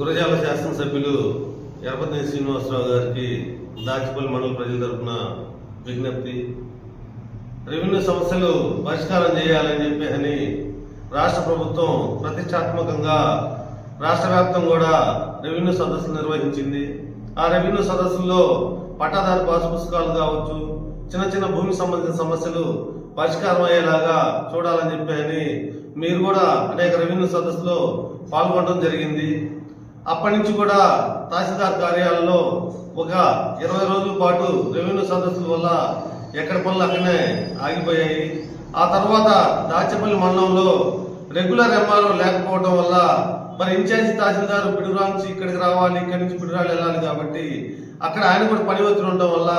గురజాల శాసనసభ్యులు ఎర్రపతి శ్రీనివాసరావు గారికి దాచిపల్లి మండల ప్రజల తరఫున విజ్ఞప్తి. రెవెన్యూ సమస్యలు పరిష్కారం చేయాలని చెప్పి రాష్ట్ర ప్రభుత్వం ప్రతిష్టాత్మకంగా రాష్ట్ర వ్యాప్తంగా కూడా రెవెన్యూ సదస్సులు నిర్వహించింది. ఆ రెవెన్యూ సదస్సుల్లో పట్టాదారు పాస్ పుస్తకాలు కావచ్చు, చిన్న చిన్న భూమికి సంబంధించిన సమస్యలు పరిష్కారం అయ్యేలాగా చూడాలని చెప్పి మీరు కూడా అనేక రెవెన్యూ సదస్సులో పాల్గొనడం జరిగింది. అప్పటి నుంచి కూడా తహసీల్దార్ కార్యాలయంలో ఒక 20 రోజుల పాటు రెవెన్యూ సదస్సుల వల్ల ఎక్కడ పనులు అక్కడనే ఆగిపోయాయి. ఆ తర్వాత దాచేపల్లి మండలంలో రెగ్యులర్ ఎంఆర్ఓ లేకపోవడం వల్ల మరి ఇన్ఛార్జి తహసీల్దార్ పిడుగురాల నుంచి ఇక్కడికి రావాలి, ఇక్కడి నుంచి పిడుగురాలు వెళ్ళాలి కాబట్టి అక్కడ ఆయన కూడా పని ఒత్తిడి ఉండడం వల్ల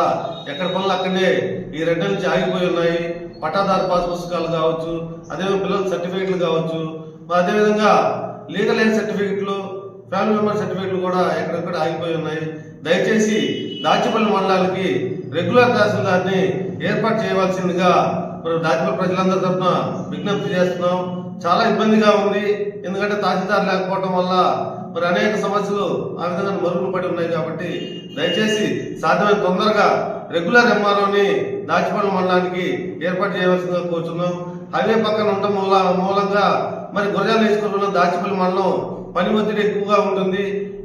ఎక్కడ పనులు అక్కడనే ఈ 2 నెలల నుంచి ఆగిపోయి ఉన్నాయి. పట్టాదారు పాస్ పుస్తకాలు కావచ్చు, అదేవిధంగా పిల్లల సర్టిఫికెట్లు కావచ్చు, అదేవిధంగా లీగల్ ఎయిడ్ సర్టిఫికెట్లు, ఫ్యామిలీ మెంబర్ సర్టిఫికెట్లు కూడా ఎక్కడెక్కడ ఆగిపోయి ఉన్నాయి. దయచేసి దాచేపల్లి మండలానికి రెగ్యులర్ తహసీల్దార్ని ఏర్పాటు చేయవలసిందిగా మనం దాచేపల్లి ప్రజలందరి తరఫున విజ్ఞప్తి చేస్తున్నాం. చాలా ఇబ్బందిగా ఉంది, ఎందుకంటే తహసీల్దార్ లేకపోవడం వల్ల మరి అనేక సమస్యలు ఆ విధంగా మరుగున పడి ఉన్నాయి. కాబట్టి దయచేసి సాధ్యమైన తొందరగా రెగ్యులర్ ఎంఆర్ఓని దాచేపల్లి మండలానికి ఏర్పాటు చేయవలసిందిగా కోరుతున్నాం. హైవే పక్కన ఉండటం మూలంగా మరి గురజాల నియోజకవర్గంలో దాచేపల్లి మండలం పని ఒత్తిడి ఎక్కువగా ఉంటుంది.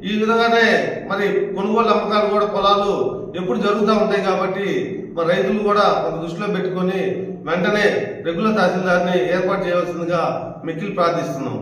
ఈ విధంగానే మరి కొనుగోలు అమ్మకాలు కూడా పొలాలు ఎప్పుడు జరుగుతూ ఉంటాయి. కాబట్టి మరి రైతులు కూడా కొంత దృష్టిలో పెట్టుకొని వెంటనే రెగ్యులర్ తహసీల్దార్ని ఏర్పాటు చేయవలసిందిగా మిక్కిలి ప్రార్థిస్తున్నాం.